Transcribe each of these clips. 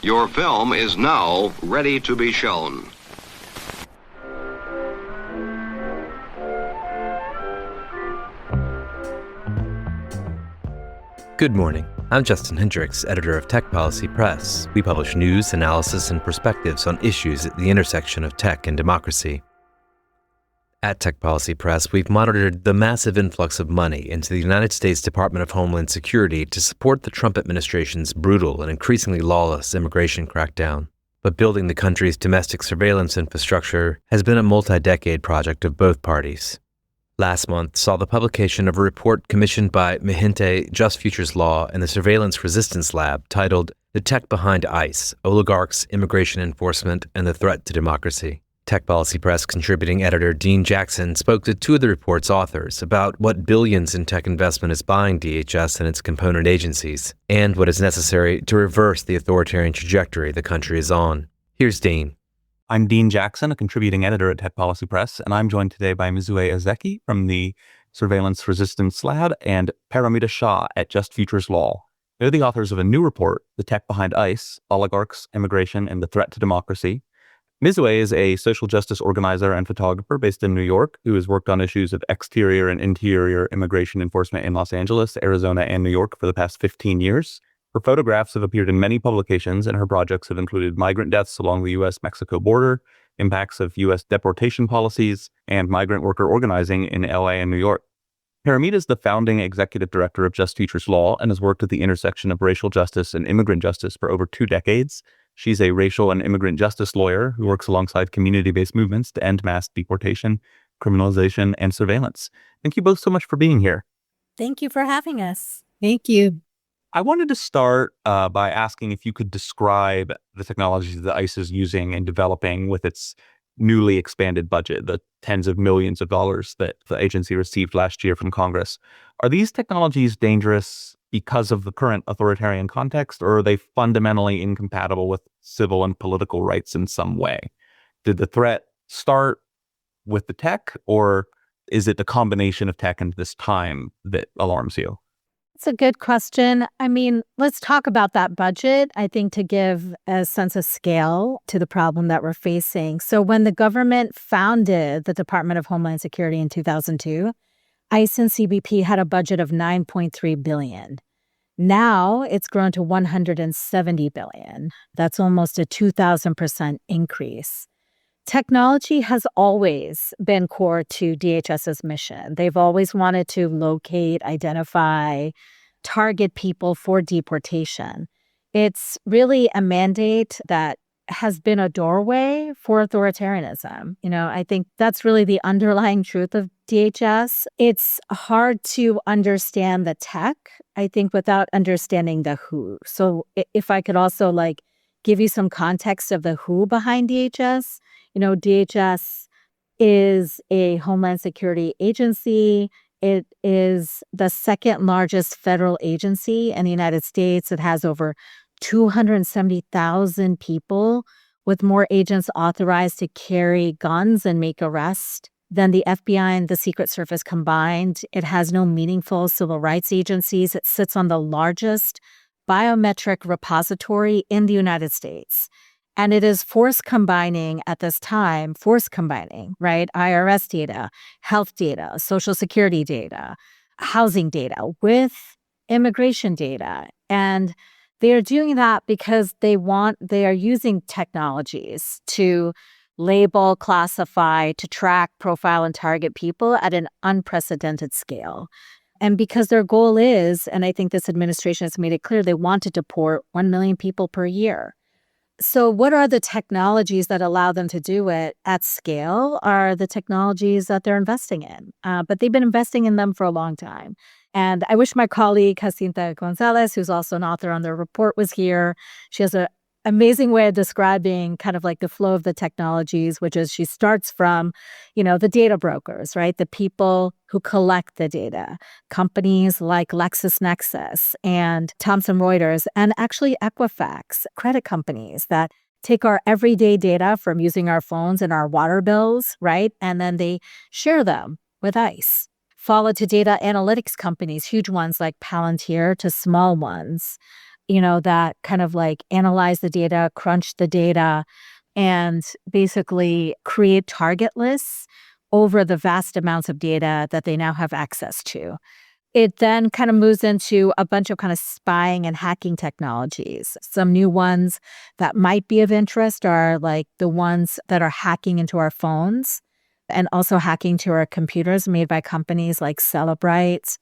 Your film is now ready to be shown. Good morning. I'm Justin Hendricks, editor of Tech Policy Press. We publish news, analysis, and perspectives on issues at the intersection of tech and democracy. At Tech Policy Press, we've monitored the massive influx of money into the United States Department of Homeland Security to support the Trump administration's brutal and increasingly lawless immigration crackdown. But building the country's domestic surveillance infrastructure has been a multi-decade project of both parties. Last month saw the publication of a report commissioned by Mahinte, Just Futures Law, and the Surveillance Resistance Lab titled The Tech Behind ICE, Oligarchs, Immigration Enforcement, and the Threat to Democracy. Tech Policy Press contributing editor Dean Jackson spoke to two of the report's authors about what billions in tech investment is buying DHS and its component agencies, and what is necessary to reverse the authoritarian trajectory the country is on. Here's Dean. I'm Dean Jackson, a contributing editor at Tech Policy Press, and I'm joined today by Mizue Ezeki from the Surveillance Resistance Lab and Paramita Shah at Just Futures Law. They're the authors of a new report, The Tech Behind ICE, Oligarchs, Immigration, and the Threat to Democracy. Mizue is a social justice organizer and photographer based in New York who has worked on issues of exterior and interior immigration enforcement in Los Angeles, Arizona, and New York for the past 15 years. Her photographs have appeared in many publications, and her projects have included migrant deaths along the U.S.-Mexico border, impacts of U.S. deportation policies, and migrant worker organizing in L.A. and New York. Paramita is the founding executive director of Just Futures Law and has worked at the intersection of racial justice and immigrant justice for over 2 decades. She's a racial and immigrant justice lawyer who works alongside community-based movements to end mass deportation, criminalization, and surveillance. Thank you both so much for being here. Thank you for having us. Thank you. I wanted to start by asking if you could describe the technologies that ICE is using and developing with its newly expanded budget, the tens of millions of dollars that the agency received last year from Congress. Are these technologies dangerous because of the current authoritarian context, or are they fundamentally incompatible with civil and political rights in some way? Did the threat start with the tech, or is it the combination of tech and this time that alarms you? It's a good question. I mean, let's talk about that budget, I think, to give a sense of scale to the problem that we're facing. So when the government founded the Department of Homeland Security in 2002, ICE and CBP had a budget of $9.3 billion. Now it's grown to $170 billion. That's almost a 2,000% increase. Technology has always been core to DHS's mission. They've always wanted to locate, identify, target people for deportation. It's really a mandate that has been a doorway for authoritarianism. I think that's really the underlying truth of DHS. It's hard to understand the tech, I think, without understanding the who. So if I could also give you some context of the who behind DHS. DHS is a Homeland Security agency. It is the second largest federal agency in the United States. It has over 270,000 people, with more agents authorized to carry guns and make arrests than the FBI and the Secret Service combined. It has no meaningful civil rights agencies. It sits on the largest biometric repository in the United States. And it is force combining, right? IRS data, health data, Social Security data, housing data with immigration data. And they are doing that because they are using technologies to label, classify, to track, profile, and target people at an unprecedented scale. And because their goal is, and I think this administration has made it clear, they want to deport 1 million people per year. So what are the technologies that allow them to do it at scale are the technologies that they're investing in. But they've been investing in them for a long time. And I wish my colleague, Jacinta Gonzalez, who's also an author on the report, was here. She has an amazing way of describing kind of the flow of the technologies, which is she starts from, the data brokers, right? The people who collect the data, companies like LexisNexis and Thomson Reuters, and actually Equifax, credit companies that take our everyday data from using our phones and our water bills, right? And then they share them with ICE. Followed to data analytics companies, huge ones like Palantir, to small ones. that kind of like analyze the data, crunch the data, and basically create target lists over the vast amounts of data that they now have access to. It then kind of moves into a bunch of kind of spying and hacking technologies. Some new ones that might be of interest are like the ones that are hacking into our phones and also hacking to our computers made by companies like Cellebrite,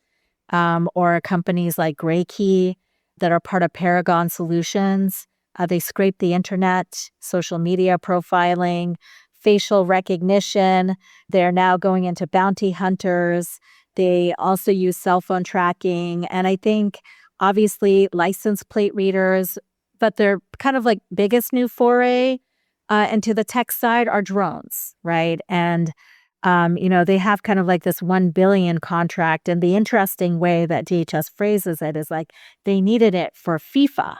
or companies like Graykey that are part of Paragon Solutions. They scrape the internet, social media profiling, facial recognition. They're now going into bounty hunters. They also use cell phone tracking. And I think obviously license plate readers, but their kind of like biggest new foray into the tech side are drones, right? And they have kind of like this 1 billion contract. And the interesting way that DHS phrases it is like they needed it for FIFA,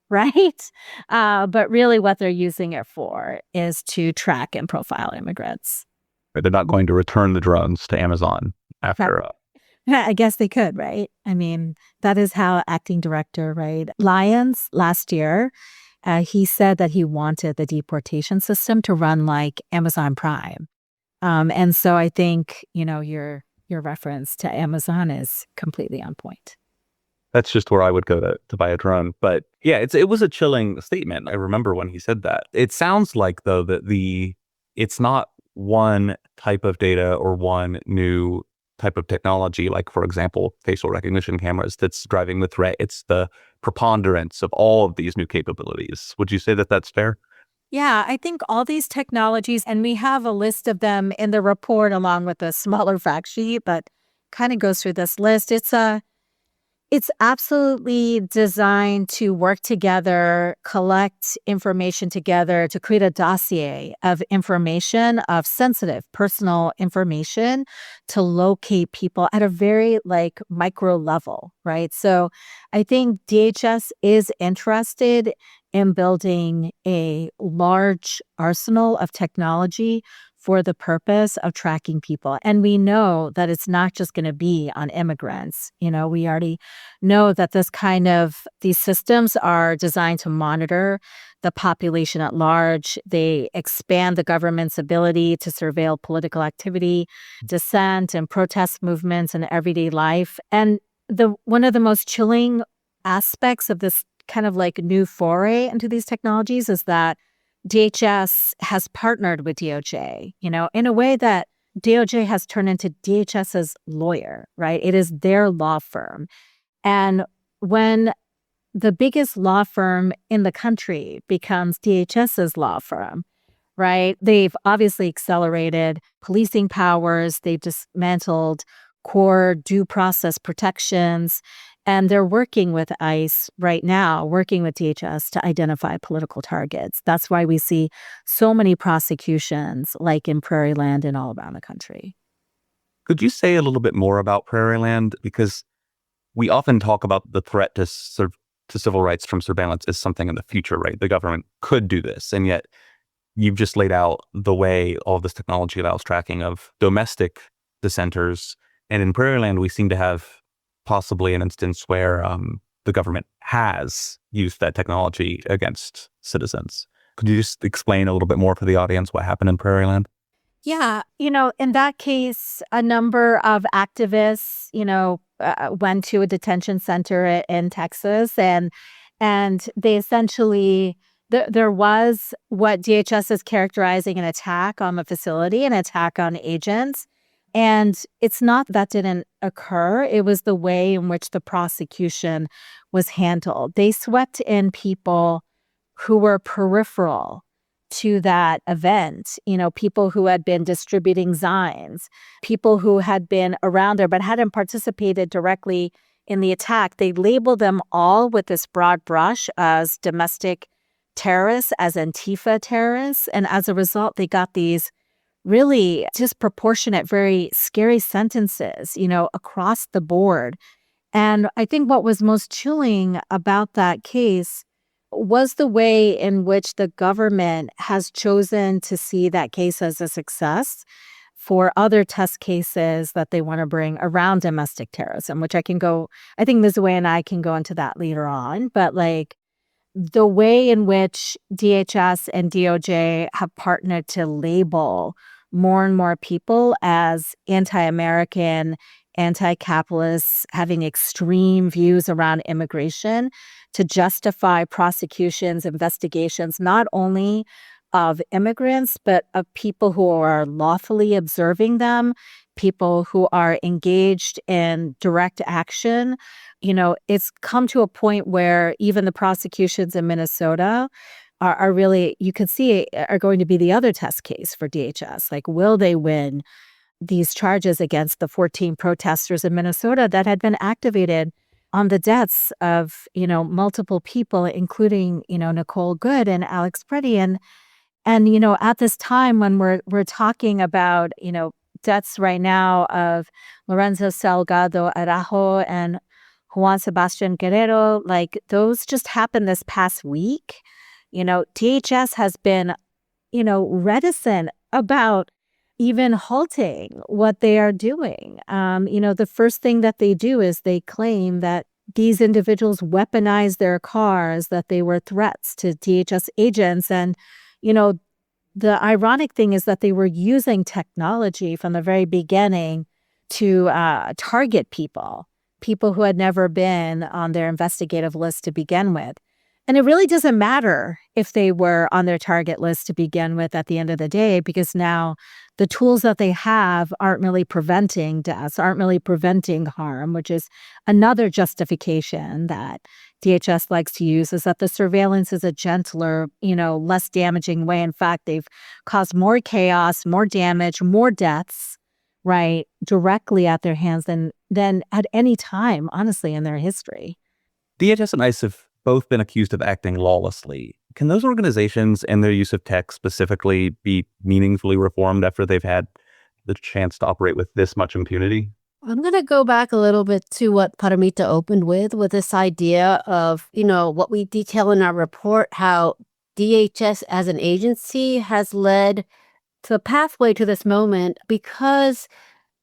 right? But really what they're using it for is to track and profile immigrants. They're not going to return the drones to Amazon after. Yeah, I guess they could, right? I mean, that is how acting director, right? Lyons last year, he said that he wanted the deportation system to run like Amazon Prime. And so I think, your reference to Amazon is completely on point. That's just where I would go to buy a drone. But yeah, it was a chilling statement. I remember when he said that. It sounds like, though, that it's not one type of data or one new type of technology, like, for example, facial recognition cameras, that's driving the threat. It's the preponderance of all of these new capabilities. Would you say that that's fair? Yeah, I think all these technologies, and we have a list of them in the report along with a smaller fact sheet, but kind of goes through this list. It's absolutely designed to work together, collect information together to create a dossier of information, of sensitive personal information to locate people at a very like micro level, right? So I think DHS is interested in building a large arsenal of technology for the purpose of tracking people. And we know that it's not just going to be on immigrants. We already know that these systems are designed to monitor the population at large. They expand the government's ability to surveil political activity, dissent, and protest movements in everyday life. And one of the most chilling aspects of this kind of like new foray into these technologies is that DHS has partnered with DOJ, in a way that DOJ has turned into DHS's lawyer, right? It is their law firm. And when the biggest law firm in the country becomes DHS's law firm, right? They've obviously accelerated policing powers. They've dismantled core due process protections. And they're working with ICE right now, working with DHS to identify political targets. That's why we see so many prosecutions like in Prairie Land and all around the country. Could you say a little bit more about Prairie Land? Because we often talk about the threat to civil rights from surveillance as something in the future, right? The government could do this. And yet you've just laid out the way all this technology allows tracking of domestic dissenters. And in Prairie Land, we seem to have possibly an instance where the government has used that technology against citizens. Could you just explain a little bit more for the audience what happened in Prairie Land? Yeah, in that case, a number of activists, went to a detention center in Texas, and they essentially there was what DHS is characterizing an attack on the facility, an attack on agents. And it's not that didn't occur. It was the way in which the prosecution was handled. They swept in people who were peripheral to that event, people who had been distributing signs, people who had been around there but hadn't participated directly in the attack. They labeled them all with this broad brush as domestic terrorists, as Antifa terrorists. And as a result, they got these really disproportionate, very scary sentences, across the board. And I think what was most chilling about that case was the way in which the government has chosen to see that case as a success for other test cases that they want to bring around domestic terrorism, which I think Mizue and I can go into that later on. But like the way in which DHS and DOJ have partnered to label more and more people as anti-American, anti-capitalist, having extreme views around immigration to justify prosecutions, investigations, not only of immigrants, but of people who are lawfully observing them, people who are engaged in direct action. It's come to a point where even the prosecutions in Minnesota are really, you could see, are going to be the other test case for DHS. Like, will they win these charges against the 14 protesters in Minnesota that had been activated on the deaths of, multiple people, including, Nicole Good and Alex Preddy. And at this time when we're talking about, deaths right now of Lorenzo Salgado Araujo and Juan Sebastian Guerrero, like those just happened this past week. DHS has been, reticent about even halting what they are doing. The first thing that they do is they claim that these individuals weaponized their cars, that they were threats to DHS agents. And, the ironic thing is that they were using technology from the very beginning to target people who had never been on their investigative list to begin with. And it really doesn't matter if they were on their target list to begin with at the end of the day, because now the tools that they have aren't really preventing deaths, aren't really preventing harm, which is another justification that DHS likes to use, is that the surveillance is a gentler, less damaging way. In fact, they've caused more chaos, more damage, more deaths, right, directly at their hands than at any time, honestly, in their history. DHS and ICE have both been accused of acting lawlessly. Can those organizations and their use of tech specifically be meaningfully reformed after they've had the chance to operate with this much impunity? I'm going to go back a little bit to what Paramita opened with this idea of, what we detail in our report, how DHS as an agency has led to the pathway to this moment because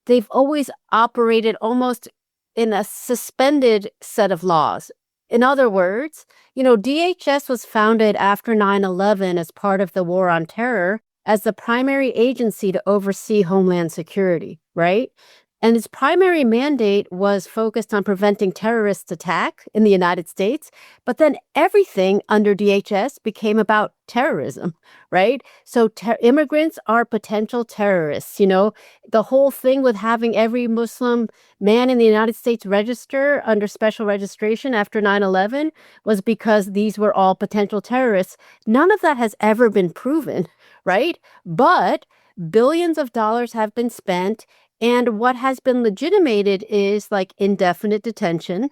they've always operated almost in a suspended set of laws. In other words, DHS was founded after 9/11 as part of the war on terror as the primary agency to oversee Homeland Security, right? And its primary mandate was focused on preventing terrorist attack in the United States. But then everything under DHS became about terrorism, right? So immigrants are potential terrorists. The whole thing with having every Muslim man in the United States register under special registration after 9/11 was because these were all potential terrorists. None of that has ever been proven, right? But billions of dollars have been spent. And what has been legitimated is like indefinite detention,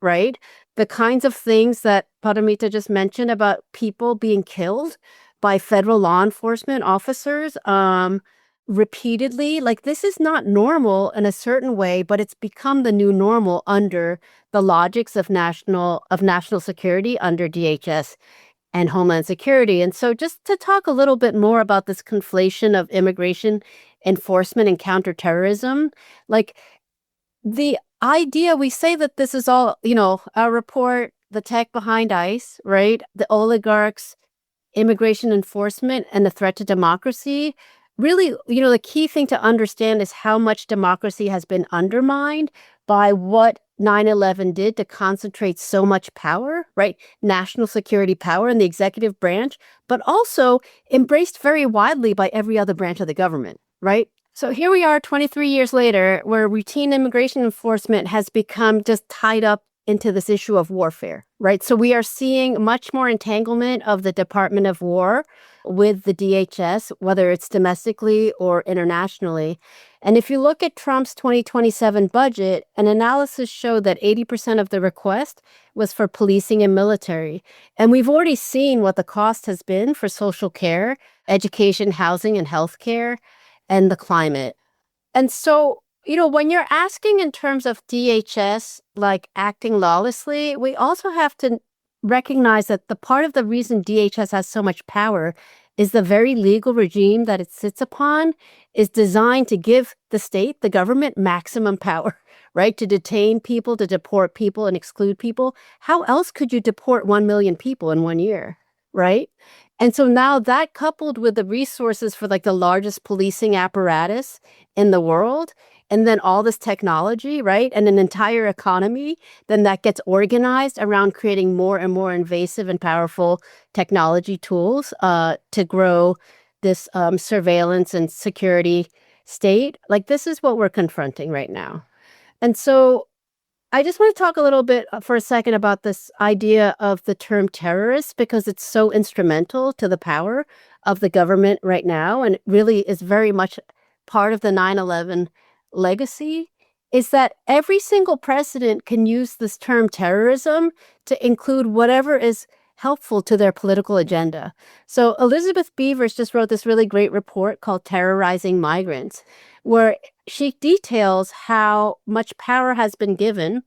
right? The kinds of things that Paramita just mentioned about people being killed by federal law enforcement officers repeatedly. Like, this is not normal in a certain way, but it's become the new normal under the logics of national security under DHS and Homeland Security. And so just to talk a little bit more about this conflation of immigration enforcement and counterterrorism, like the idea, we say that this is all, our report, the tech behind ICE, right? The oligarchs, immigration enforcement, and the threat to democracy. Really, the key thing to understand is how much democracy has been undermined by what 9/11 did to concentrate so much power, right? National security power in the executive branch, but also embraced very widely by every other branch of the government, right? So here we are 23 years later, where routine immigration enforcement has become just tied up into this issue of warfare, right? So we are seeing much more entanglement of the Department of War with the DHS, whether it's domestically or internationally. And if you look at Trump's 2027 budget, an analysis showed that 80% of the request was for policing and military. And we've already seen what the cost has been for social care, education, housing, and healthcare, and the climate. And so, when you're asking in terms of DHS, like acting lawlessly, we also have to recognize that the part of the reason DHS has so much power is the very legal regime that it sits upon is designed to give the state, the government, maximum power, right? To detain people, to deport people and exclude people. How else could you deport 1 million people in 1 year, right? And so now that coupled with the resources for like the largest policing apparatus in the world, and then all this technology, right? And an entire economy, then that gets organized around creating more and more invasive and powerful technology tools to grow this surveillance and security state. Like this is what we're confronting right now. And so I just want to talk a little bit for a second about this idea of the term terrorist because it's so instrumental to the power of the government right now and it really is very much part of the 9/11 legacy is that every single president can use this term terrorism to include whatever is helpful to their political agenda. So Elizabeth Beavers just wrote this really great report called Terrorizing Migrants, where she details how much power has been given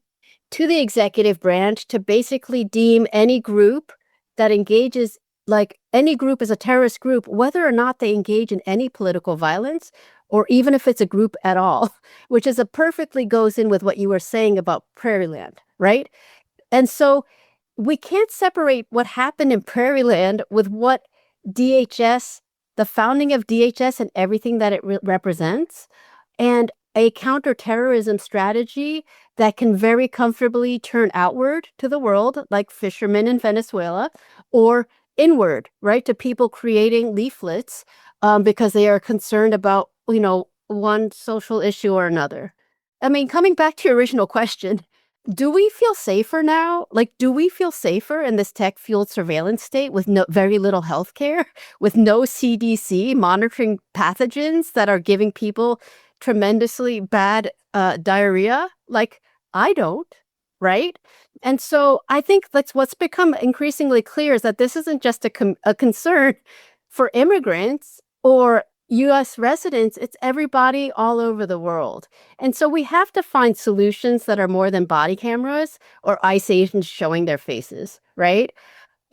to the executive branch to basically deem any group that engages, like any group is a terrorist group, whether or not they engage in any political violence, or even if it's a group at all, which is a perfectly goes in with what you were saying about Prairieland, right? And so we can't separate what happened in Prairieland with what DHS, the founding of DHS and everything that it represents, and a counterterrorism strategy that can very comfortably turn outward to the world, like fishermen in Venezuela, or inward, right, to people creating leaflets because they are concerned about, one social issue or another. I mean, coming back to your original question, do we feel safer now? Like, do we feel safer in this tech-fueled surveillance state with very little healthcare, with no CDC monitoring pathogens that are giving people tremendously bad diarrhea? Like, I don't, right? And so I think that's what's become increasingly clear is that this isn't just a concern for immigrants or U.S. residents, it's everybody all over the world. And so we have to find solutions that are more than body cameras or ICE agents showing their faces, right?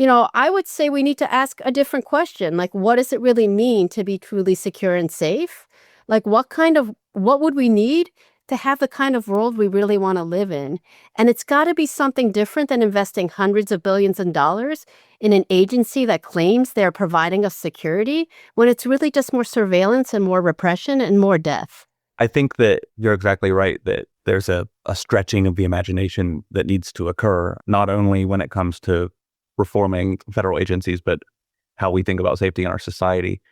I would say we need to ask a different question. Like, what does it really mean to be truly secure and safe? Like, what would we need to have the kind of world we really want to live in? And it's got to be something different than investing hundreds of billions of dollars in an agency that claims they're providing us security when it's really just more surveillance and more repression and more death. I think that you're exactly right, that there's a stretching of the imagination that needs to occur, not only when it comes to reforming federal agencies, but how we think about safety in our society.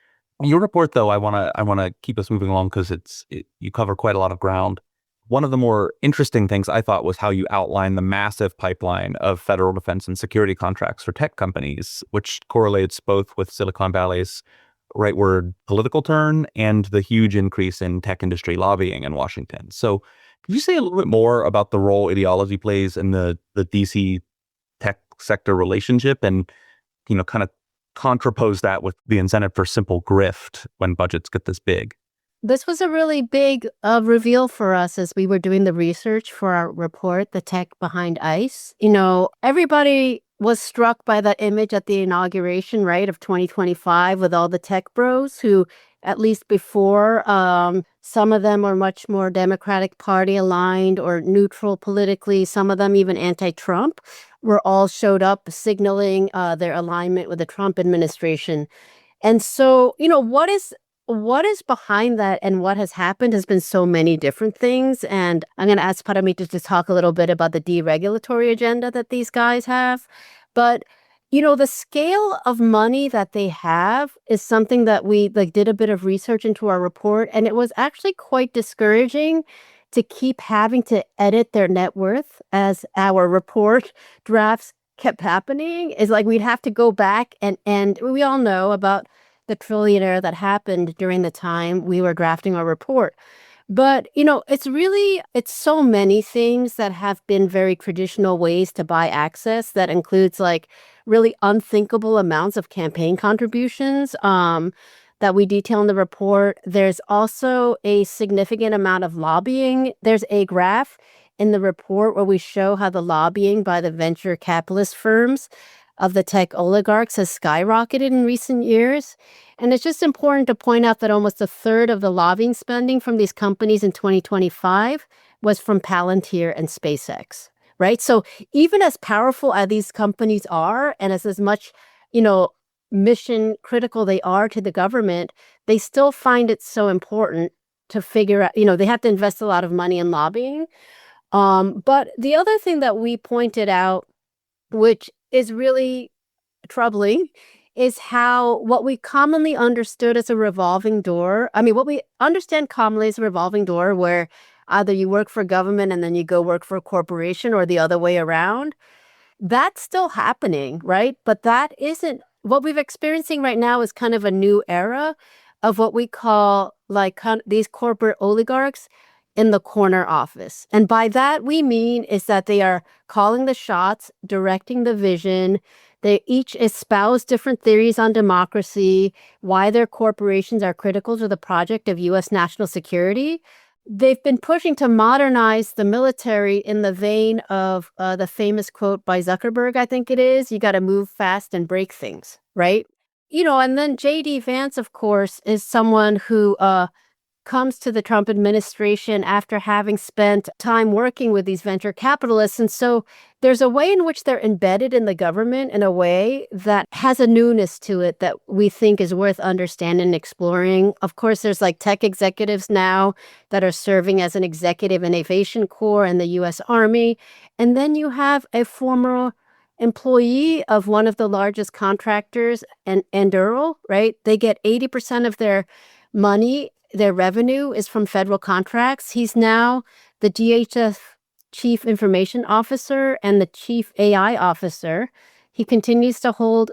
Your report, though, I want to keep us moving along because you cover quite a lot of ground. One of the more interesting things I thought was how you outline the massive pipeline of federal defense and security contracts for tech companies, which correlates both with Silicon Valley's rightward political turn and the huge increase in tech industry lobbying in Washington. So could you say a little bit more about the role ideology plays in the DC tech sector relationship and, kind of contrapose that with the incentive for simple grift when budgets get this big? This was a really big reveal for us as we were doing the research for our report, The Tech Behind ICE. Everybody was struck by that image at the inauguration, right, of 2025 with all the tech bros who, at least before, some of them are much more Democratic Party aligned or neutral politically, some of them even anti-Trump, were all showed up signaling their alignment with the Trump administration. And so, what is behind that and what has happened has been so many different things. And I'm going to ask Paramita to talk a little bit about the deregulatory agenda that these guys have. But, the scale of money that they have is something that we did a bit of research into our report. And it was actually quite discouraging to keep having to edit their net worth as our report drafts kept happening. Is like we'd have to go back and we all know about the trillionaire that happened during the time we were drafting our report. But, it's so many things that have been very traditional ways to buy access that includes really unthinkable amounts of campaign contributions that we detail in the report. There's also a significant amount of lobbying. There's a graph in the report where we show how the lobbying by the venture capitalist firms of the tech oligarchs has skyrocketed in recent years. And it's just important to point out that almost a third of the lobbying spending from these companies in 2025 was from Palantir and SpaceX, right? So even as powerful as these companies are, and as much, you know, mission critical they are to the government, they still find it so important to figure out, they have to invest a lot of money in lobbying. But the other thing that we pointed out, which is really troubling, is how what we commonly understood as a revolving door, what we understand commonly as a revolving door, where either you work for government and then you go work for a corporation or the other way around, that's still happening, right? But that isn't what we're experiencing right now is kind of a new era of what we call these corporate oligarchs in the corner office. And by that, we mean is that they are calling the shots, directing the vision. They each espouse different theories on democracy, why their corporations are critical to the project of U.S. national security. They've been pushing to modernize the military in the vein of the famous quote by Zuckerberg, I think it is, you got to move fast and break things, right? And then J.D. Vance, of course, is someone who comes to the Trump administration after having spent time working with these venture capitalists. And so there's a way in which they're embedded in the government in a way that has a newness to it that we think is worth understanding and exploring. Of course, there's tech executives now that are serving as an executive innovation corps in the U.S. Army. And then you have a former employee of one of the largest contractors, and Endurl, right? They get 80% of their money. Their revenue is from federal contracts. He's now the DHS Chief Information Officer and the Chief AI Officer. He continues to hold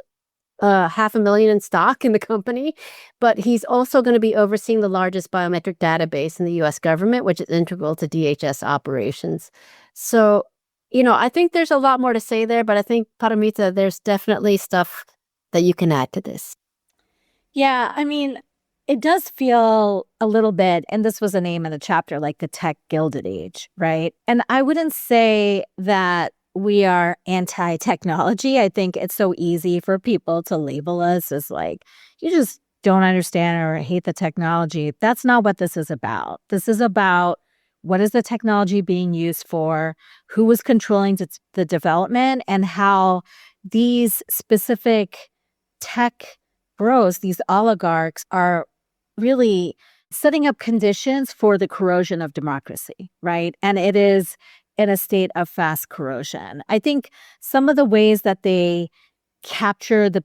$500,000 in stock in the company, but he's also going to be overseeing the largest biometric database in the U.S. government, which is integral to DHS operations. So, I think there's a lot more to say there, but I think, Paramita, there's definitely stuff that you can add to this. Yeah, it does feel a little bit, and this was a name in the chapter, like the tech Gilded Age, right? And I wouldn't say that we are anti-technology. I think it's so easy for people to label us as you just don't understand or hate the technology. That's not what this is about. This is about what is the technology being used for, who is controlling the development, and how these specific tech bros, these oligarchs, are really setting up conditions for the corrosion of democracy, right? And it is in a state of fast corrosion. I think some of the ways that they capture the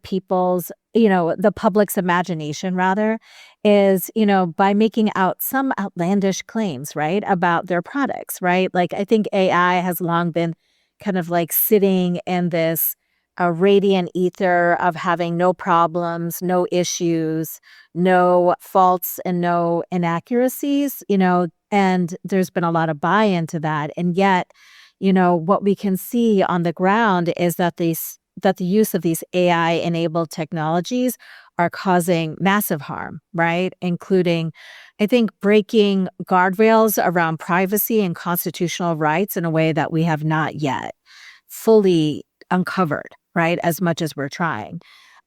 the public's imagination rather, is, by making out some outlandish claims, right, about their products, right? I think AI has long been kind of sitting in this a radiant ether of having no problems, no issues, no faults, and no inaccuracies, and there's been a lot of buy-in to that. And yet, what we can see on the ground is that the use of these AI-enabled technologies are causing massive harm, right? Including, I think, breaking guardrails around privacy and constitutional rights in a way that we have not yet fully uncovered, right? As much as we're trying.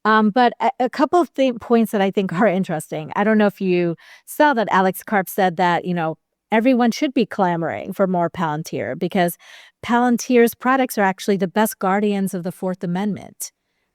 But a couple of points that I think are interesting. I don't know if you saw that Alex Karp said that, everyone should be clamoring for more Palantir because Palantir's products are actually the best guardians of the Fourth Amendment,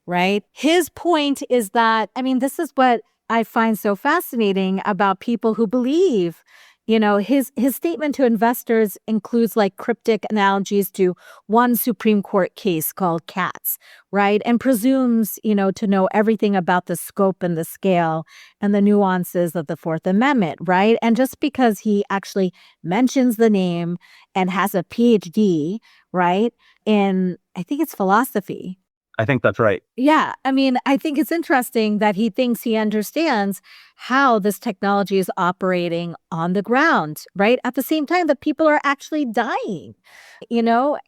right? His point is that, this is what I find so fascinating about people who believe, his statement to investors includes cryptic analogies to one Supreme Court case called Katz, right? And presumes, to know everything about the scope and the scale and the nuances of the Fourth Amendment, right? And just because he actually mentions the name and has a PhD, right, in, I think it's philosophy. I think that's right. Yeah. I think it's interesting that he thinks he understands how this technology is operating on the ground, right? At the same time that people are actually dying,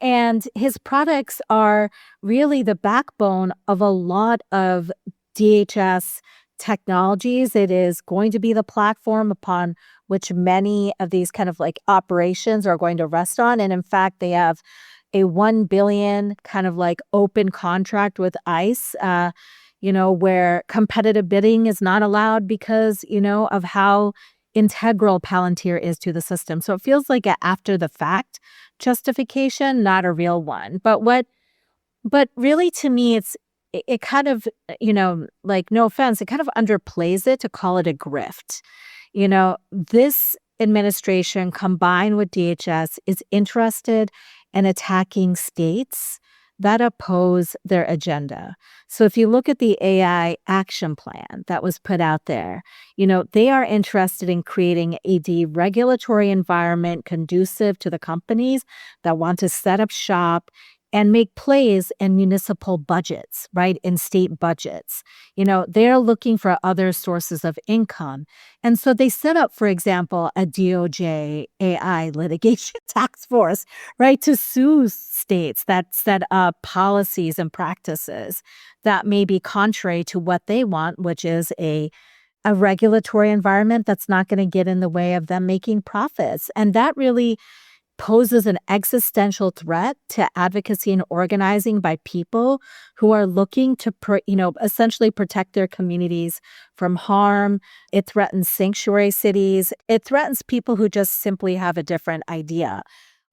and his products are really the backbone of a lot of DHS technologies. It is going to be the platform upon which many of these kind of operations are going to rest on. And in fact, they have a 1 billion kind of like open contract with ICE, where competitive bidding is not allowed because, of how integral Palantir is to the system. So it feels like an after the fact justification, not a real one. But really, to me, it kind of, like, no offense, it kind of underplays it to call it a grift. This administration combined with DHS is interested in attacking states that oppose their agenda. So if you look at the AI action plan that was put out there, they are interested in creating a deregulatory environment conducive to the companies that want to set up shop and make plays in municipal budgets, right? In state budgets. They're looking for other sources of income. And so they set up, for example, a DOJ AI litigation task force, right? To sue states that set up policies and practices that may be contrary to what they want, which is a regulatory environment that's not going to get in the way of them making profits. And that really poses an existential threat to advocacy and organizing by people who are looking to, essentially protect their communities from harm. It threatens sanctuary cities. It threatens people who just simply have a different idea.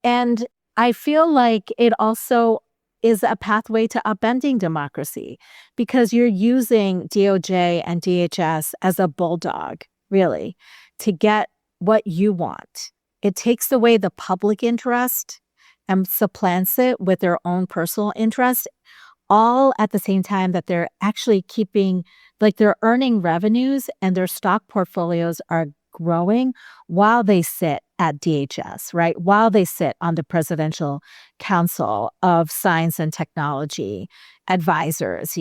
And I feel like it also is a pathway to upending democracy because you're using DOJ and DHS as a bulldog, really, to get what you want. It takes away the public interest and supplants it with their own personal interest, all at the same time that they're actually they're earning revenues and their stock portfolios are growing while they sit at DHS, right? While they sit on the Presidential Council of Science and Technology Advisors,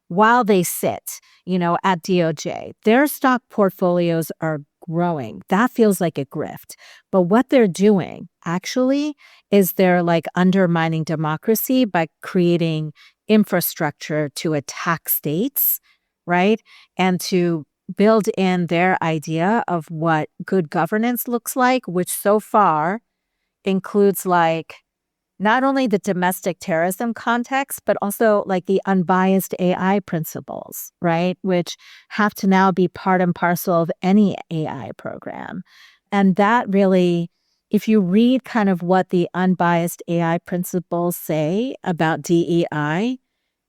while they sit, at DOJ, their stock portfolios are growing. That feels like a grift. But what they're doing actually is they're like undermining democracy by creating infrastructure to attack states, right? And to build in their idea of what good governance looks like, which so far includes like not only the domestic terrorism context, but also like the unbiased AI principles, right? Which have to now be part and parcel of any AI program. And that really, if you read kind of what the unbiased AI principles say about DEI,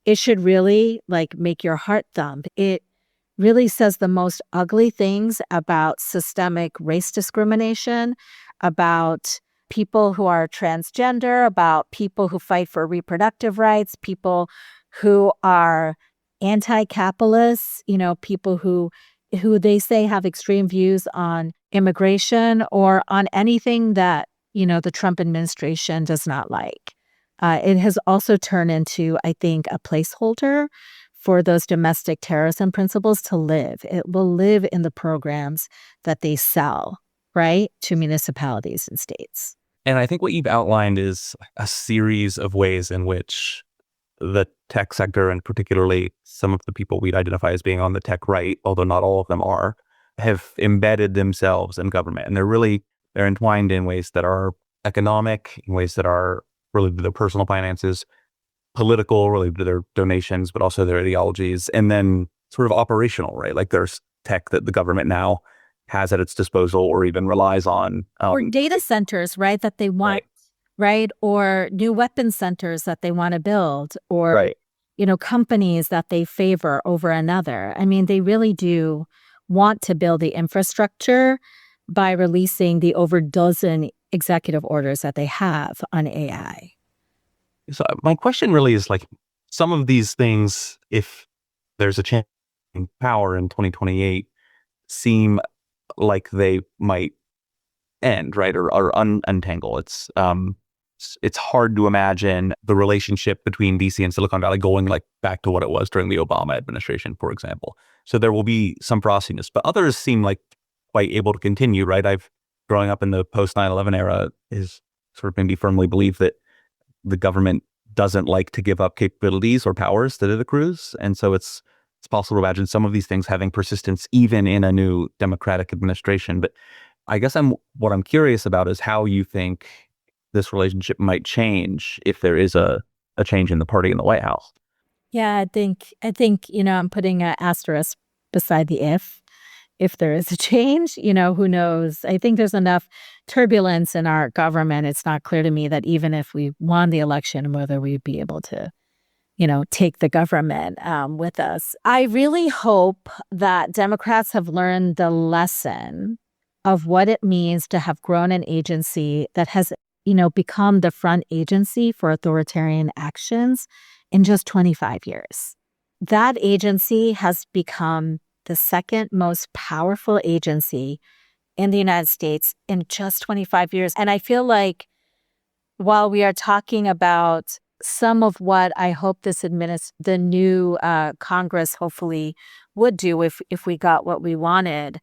it should really like make your heart thump. It really says the most ugly things about systemic race discrimination, about people who are transgender, about people who fight for reproductive rights, people who are anti-capitalists, people who they say have extreme views on immigration or on anything that, the Trump administration does not like. It has also turned into, I think, a placeholder for those domestic terrorism principles to live. It will live in the programs that they sell, right, to municipalities and states. And I think what you've outlined is a series of ways in which the tech sector, and particularly some of the people we'd identify as being on the tech right, although not all of them are, have embedded themselves in government. And they're entwined in ways that are economic, in ways that are related to their personal finances, political, related to their donations, but also their ideologies, and then sort of operational, right? Like there's tech that the government now has at its disposal or even relies on. Or data centers, right, that they want, right? Or new weapons centers that they want to build, or, companies that they favor over another. I mean, they really do want to build the infrastructure by releasing the over dozen executive orders that they have on AI. So my question really is like some of these things, if there's a chance in power in 2028, seem like they might end, right, or untangle. It's hard to imagine the relationship between DC and Silicon Valley going like back to what it was during the Obama administration, for example. So there will be some frostiness, but others seem like quite able to continue, right? Growing up in the post 9/11 era is sort of made me firmly believe that the government doesn't like to give up capabilities or powers that it accrues. And so it's possible to imagine some of these things having persistence even in a new Democratic administration. But I guess what I'm curious about is how you think this relationship might change if there is a change in the party in the White House. Yeah, I think I'm putting an asterisk beside the if there is a change, who knows? I think there's enough turbulence in our government. It's not clear to me that even if we won the election, whether we'd be able to, take the government with us. I really hope that Democrats have learned the lesson of what it means to have grown an agency that has, become the front agency for authoritarian actions in just 25 years. That agency has become the second most powerful agency in the United States in just 25 years. And I feel like while we are talking about some of what I hope the new Congress hopefully would do if we got what we wanted,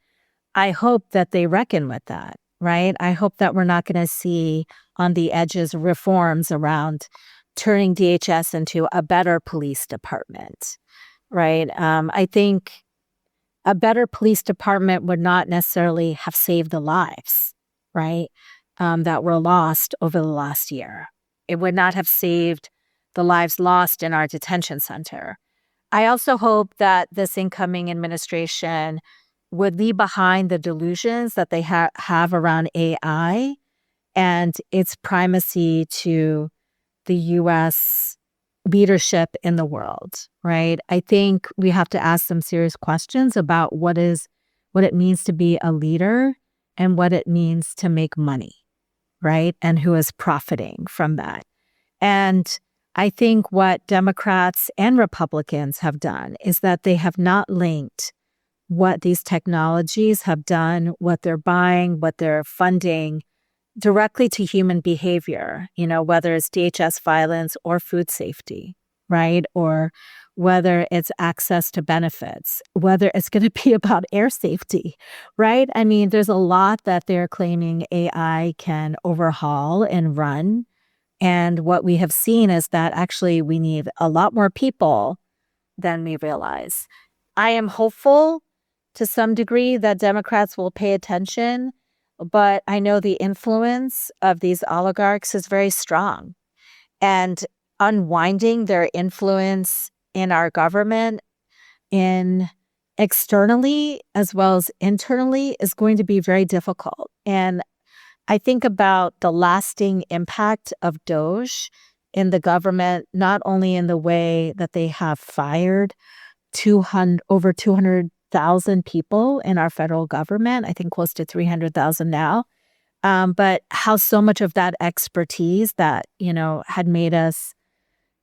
I hope that they reckon with that, right? I hope that we're not going to see on the edges reforms around turning DHS into a better police department, right? I think a better police department would not necessarily have saved the lives, right, that were lost over the last year. It would not have saved the lives lost in our detention center. I also hope that this incoming administration would leave behind the delusions that they have around AI and its primacy to the U.S. leadership in the world, right? I think we have to ask some serious questions about what it means to be a leader and what it means to make money, right? And who is profiting from that. And I think what Democrats and Republicans have done is that they have not linked what these technologies have done, what they're buying, what they're funding, directly to human behavior, whether it's DHS violence or food safety, right? Or whether it's access to benefits, whether it's going to be about air safety, right? I mean, there's a lot that they're claiming AI can overhaul and run. And what we have seen is that actually we need a lot more people than we realize. I am hopeful to some degree that Democrats will pay attention, but I know the influence of these oligarchs is very strong. And unwinding their influence in our government, in externally as well as internally, is going to be very difficult. And I think about the lasting impact of DOGE in the government, not only in the way that they have fired over 200,000 people in our federal government, I think close to 300,000 now, but how so much of that expertise that, had made us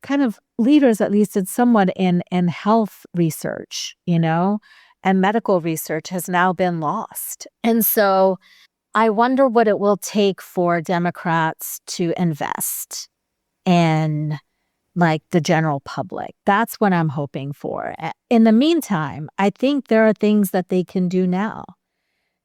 kind of leaders, at least in somewhat in health research, and medical research has now been lost. And so I wonder what it will take for Democrats to invest in the general public. That's what I'm hoping for. In the meantime, I think there are things that they can do now.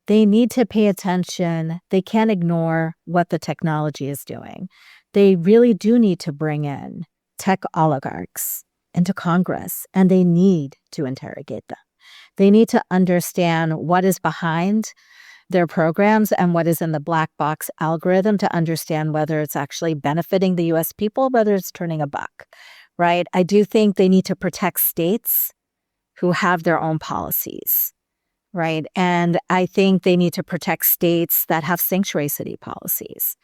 They need to pay attention. They can't ignore what the technology is doing. They really do need to bring in tech oligarchs into Congress, and they need to interrogate them. They need to understand what is behind their programs and what is in the black box algorithm to understand whether it's actually benefiting the U.S. people, whether it's turning a buck, right? I do think they need to protect states who have their own policies, right? And I think they need to protect states that have sanctuary city policies.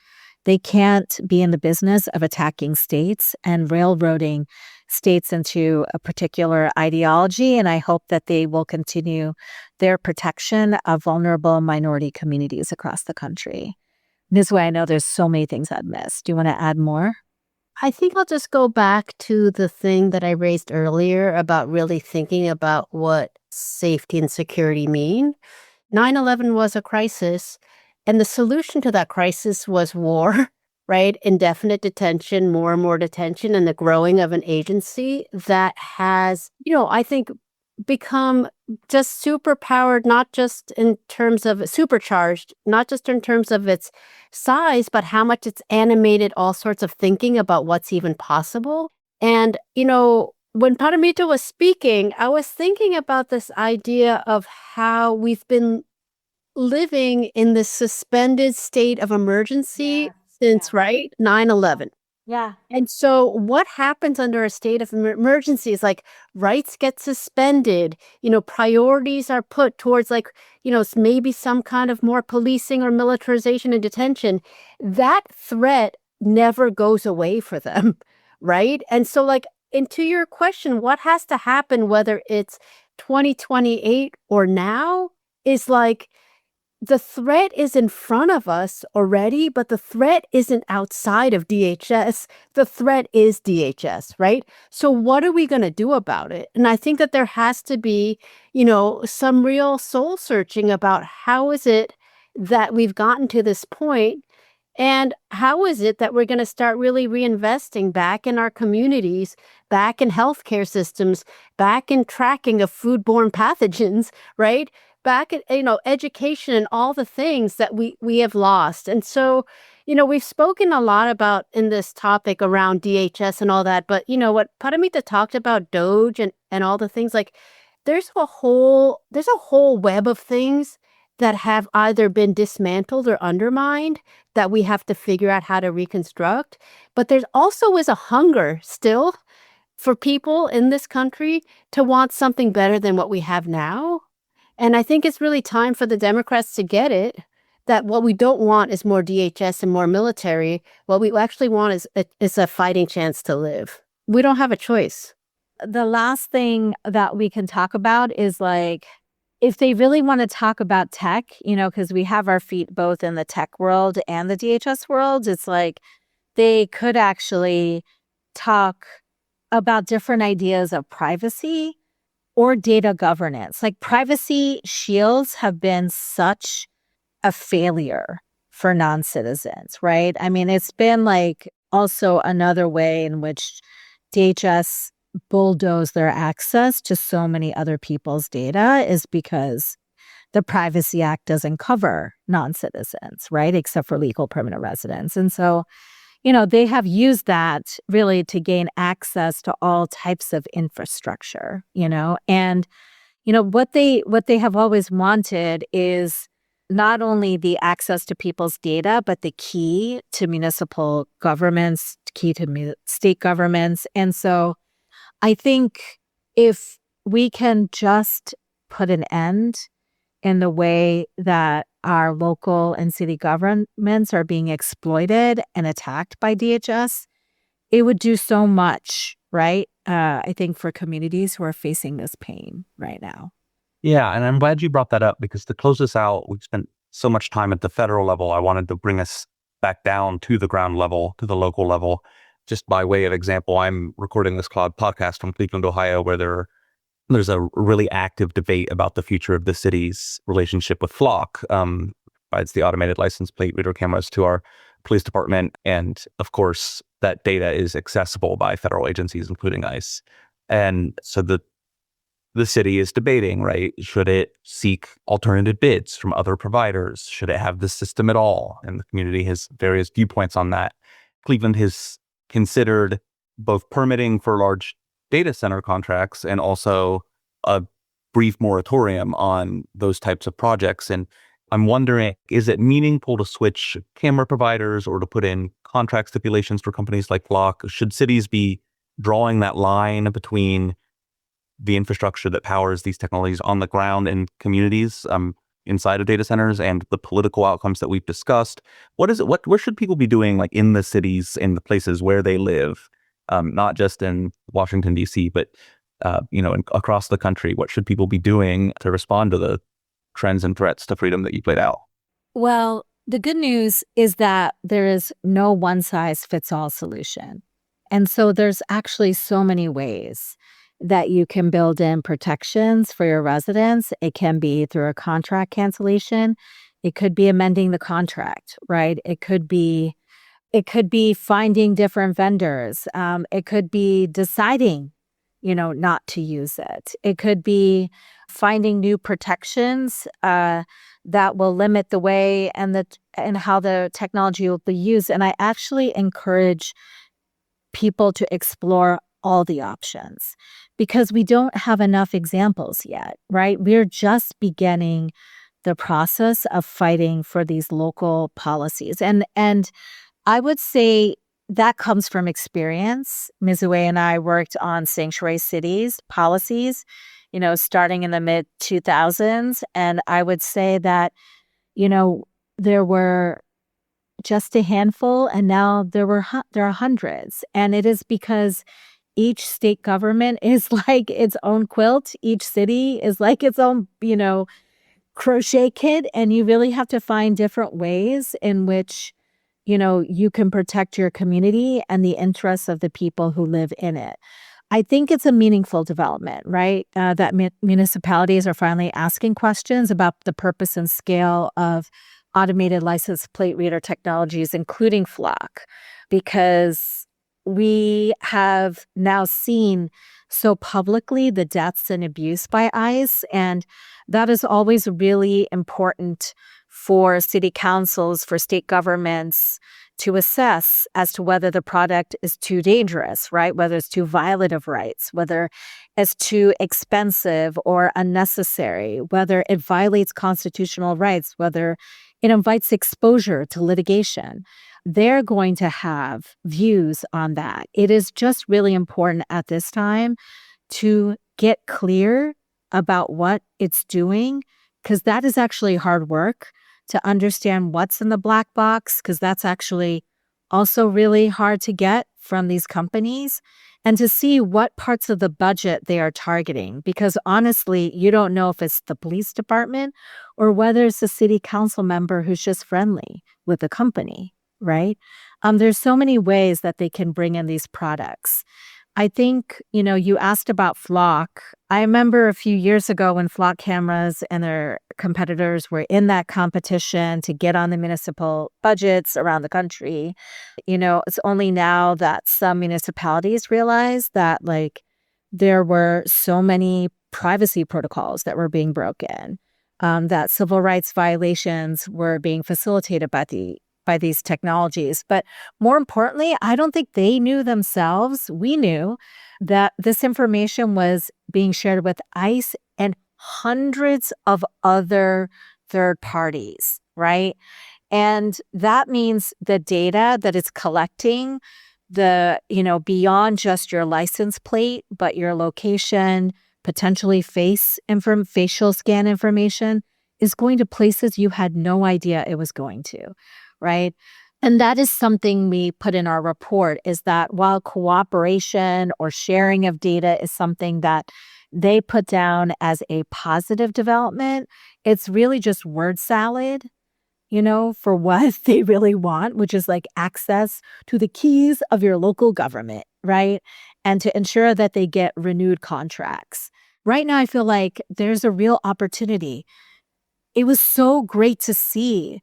They can't be in the business of attacking states and railroading states into a particular ideology. And I hope that they will continue their protection of vulnerable minority communities across the country. This way, I know there's so many things I'd missed. Do you want to add more? I think I'll just go back to the thing that I raised earlier about really thinking about what safety and security mean. 9/11 was a crisis, and the solution to that crisis was war, right? Indefinite detention, more and more detention, and the growing of an agency that has, I think become just superpowered, not just in terms of supercharged, not just in terms of its size, but how much it's animated all sorts of thinking about what's even possible. And, when Paramita was speaking, I was thinking about this idea of how we've been living in this suspended state of emergency since, right, 9/11. Yeah. And so what happens under a state of emergency is like rights get suspended, priorities are put towards like, maybe some kind of more policing or militarization and detention. That threat never goes away for them, right? And so like, and to your question, what has to happen, whether it's 2028 or now, is like the threat is in front of us already, but the threat isn't outside of DHS. The threat is DHS, right? So what are we going to do about it? And I think that there has to be, some real soul searching about how is it that we've gotten to this point, and how is it that we're going to start really reinvesting back in our communities, back in healthcare systems, back in tracking of foodborne pathogens, right? Back at, education and all the things that we have lost. And so, we've spoken a lot about in this topic around DHS and all that, but what Paramita talked about, Doge and all the things, like there's a whole web of things that have either been dismantled or undermined that we have to figure out how to reconstruct. But there's also is a hunger still for people in this country to want something better than what we have now. And I think it's really time for the Democrats to get it, that what we don't want is more DHS and more military. What we actually want is a fighting chance to live. We don't have a choice. The last thing that we can talk about is like, if they really want to talk about tech, because we have our feet both in the tech world and the DHS world, it's like they could actually talk about different ideas of privacy or data governance. Like privacy shields have been such a failure for non-citizens, right? I mean, it's been like also another way in which DHS bulldoze their access to so many other people's data is because the Privacy Act doesn't cover non-citizens, right? Except for legal permanent residents. And so, they have used that really to gain access to all types of infrastructure, and, what they have always wanted is not only the access to people's data, but the key to municipal governments, key to state governments. And so I think if we can just put an end in the way that our local and city governments are being exploited and attacked by DHS, it would do so much, right? I think for communities who are facing this pain right now. Yeah, and I'm glad you brought that up, because to close this out, we've spent so much time at the federal level. I wanted to bring us back down to the ground level, to the local level. Just by way of example, I'm recording this cloud podcast from Cleveland, Ohio, where there's a really active debate about the future of the city's relationship with Flock. Provides the automated license plate reader cameras to our police department. And of course, that data is accessible by federal agencies, including ICE. And so the city is debating, right? Should it seek alternative bids from other providers? Should it have this system at all? And the community has various viewpoints on that. Cleveland has considered both permitting for large data center contracts and also a brief moratorium on those types of projects. And I'm wondering, is it meaningful to switch camera providers or to put in contract stipulations for companies like Flock? Should cities be drawing that line between the infrastructure that powers these technologies on the ground in communities inside of data centers and the political outcomes that we've discussed? Where should people be doing, like in the cities, in the places where they live, not just in Washington, D.C., but across the country? What should people be doing to respond to the trends and threats to freedom that you played out? Well, the good news is that there is no one-size-fits-all solution. And so there's actually so many ways that you can build in protections for your residents. It can be through a contract cancellation. It could be amending the contract, right? It could be finding different vendors. It could be deciding, not to use it. It could be finding new protections that will limit the way and how the technology will be used. And I actually encourage people to explore all the options because we don't have enough examples yet, right? We're just beginning the process of fighting for these local policies. And I would say that comes from experience. Mizue and I worked on sanctuary cities policies, starting in the mid 2000s. And I would say that, you know, there were just a handful, and now there are hundreds. And it is because each state government is like its own quilt. Each city is like its own, crochet kit. And you really have to find different ways in which, you can protect your community and the interests of the people who live in it. I think it's a meaningful development, right? That municipalities are finally asking questions about the purpose and scale of automated license plate reader technologies, including Flock, because we have now seen so publicly the deaths and abuse by ICE. And that is always really important for city councils, for state governments to assess as to whether the product is too dangerous, right? Whether it's too violent of rights, whether it's too expensive or unnecessary, whether it violates constitutional rights, whether it invites exposure to litigation. They're going to have views on that. It is just really important at this time to get clear about what it's doing, because that is actually hard work to understand what's in the black box, because that's actually also really hard to get from these companies, and to see what parts of the budget they are targeting. Because honestly, you don't know if it's the police department or whether it's a city council member who's just friendly with the company, right? There's so many ways that they can bring in these products. I think, you asked about Flock. I remember a few years ago when Flock cameras and their competitors were in that competition to get on the municipal budgets around the country. It's only now that some municipalities realize that, there were so many privacy protocols that were being broken, that civil rights violations were being facilitated by these technologies. But more importantly, I don't think they knew themselves. We knew that this information was being shared with ICE and hundreds of other third parties, right? And that means the data that it's collecting, beyond just your license plate, but your location, potentially facial scan information, is going to places you had no idea it was going to. Right. And that is something we put in our report, is that while cooperation or sharing of data is something that they put down as a positive development, it's really just word salad, for what they really want, which is like access to the keys of your local government, right? And to ensure that they get renewed contracts. Right now, I feel like there's a real opportunity. It was so great to see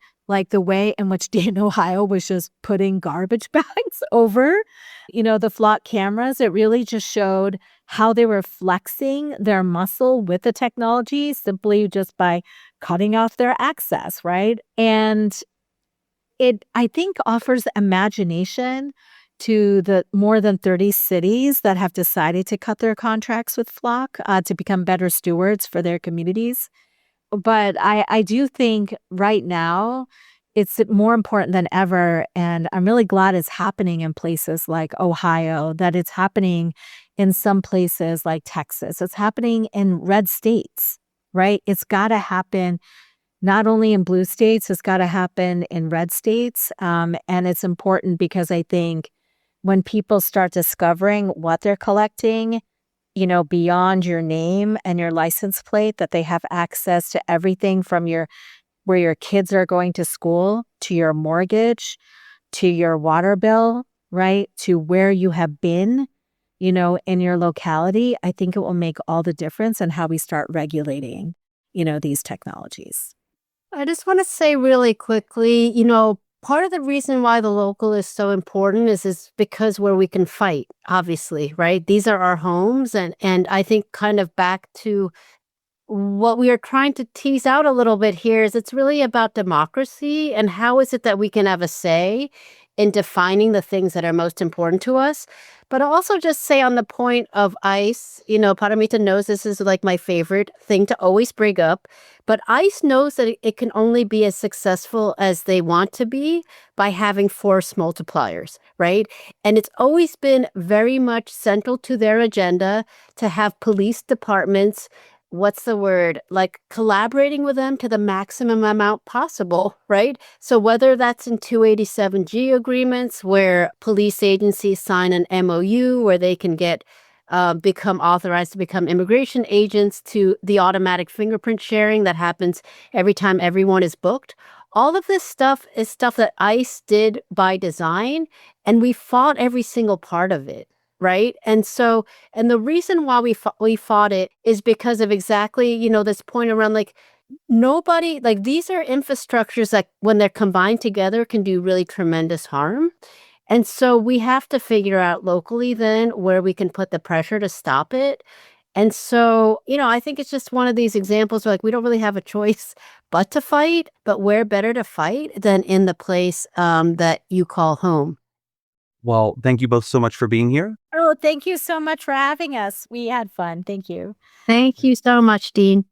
the way in which Dayton, Ohio was just putting garbage bags over, the Flock cameras. It really just showed how they were flexing their muscle with the technology simply just by cutting off their access, right? And it, I think, offers imagination to the more than 30 cities that have decided to cut their contracts with Flock to become better stewards for their communities. But I do think right now it's more important than ever. And I'm really glad it's happening in places like Ohio, that it's happening in some places like Texas. It's happening in red states, right? It's got to happen not only in blue states, it's got to happen in red states. And it's important because I think when people start discovering what they're collecting, beyond your name and your license plate, that they have access to everything from where your kids are going to school, to your mortgage, to your water bill, right? To where you have been, in your locality. I think it will make all the difference in how we start regulating, these technologies. I just want to say really quickly, part of the reason why the local is so important is because where we can fight, obviously, right? These are our homes. And I think kind of back to what we are trying to tease out a little bit here is it's really about democracy and how is it that we can have a say in defining the things that are most important to us. But I'll also just say on the point of ICE, Paramita knows this is like my favorite thing to always bring up. But ICE knows that it can only be as successful as they want to be by having force multipliers, right? And it's always been very much central to their agenda to have police departments, what's the word, like collaborating with them to the maximum amount possible, right? So whether that's in 287G agreements where police agencies sign an MOU where they can become authorized to become immigration agents, to the automatic fingerprint sharing that happens every time everyone is booked. All of this stuff is stuff that ICE did by design, and we fought every single part of it. Right. And the reason why we fought it is because of exactly, this point around like nobody, like these are infrastructures that when they're combined together can do really tremendous harm. And so we have to figure out locally then where we can put the pressure to stop it. And so, I think it's just one of these examples where like we don't really have a choice but to fight, but where better to fight than in the place that you call home. Well, thank you both so much for being here. Oh, thank you so much for having us. We had fun. Thank you. Thank you so much, Dean.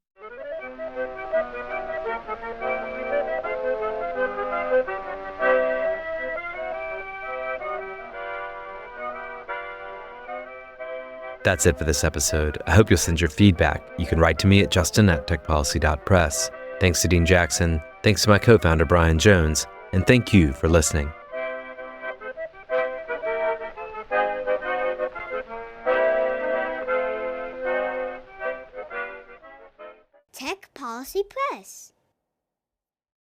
That's it for this episode. I hope you'll send your feedback. You can write to me at justin@techpolicy.press. Thanks to Dean Jackson. Thanks to my co-founder, Brian Jones. And thank you for listening. Tech Policy Press.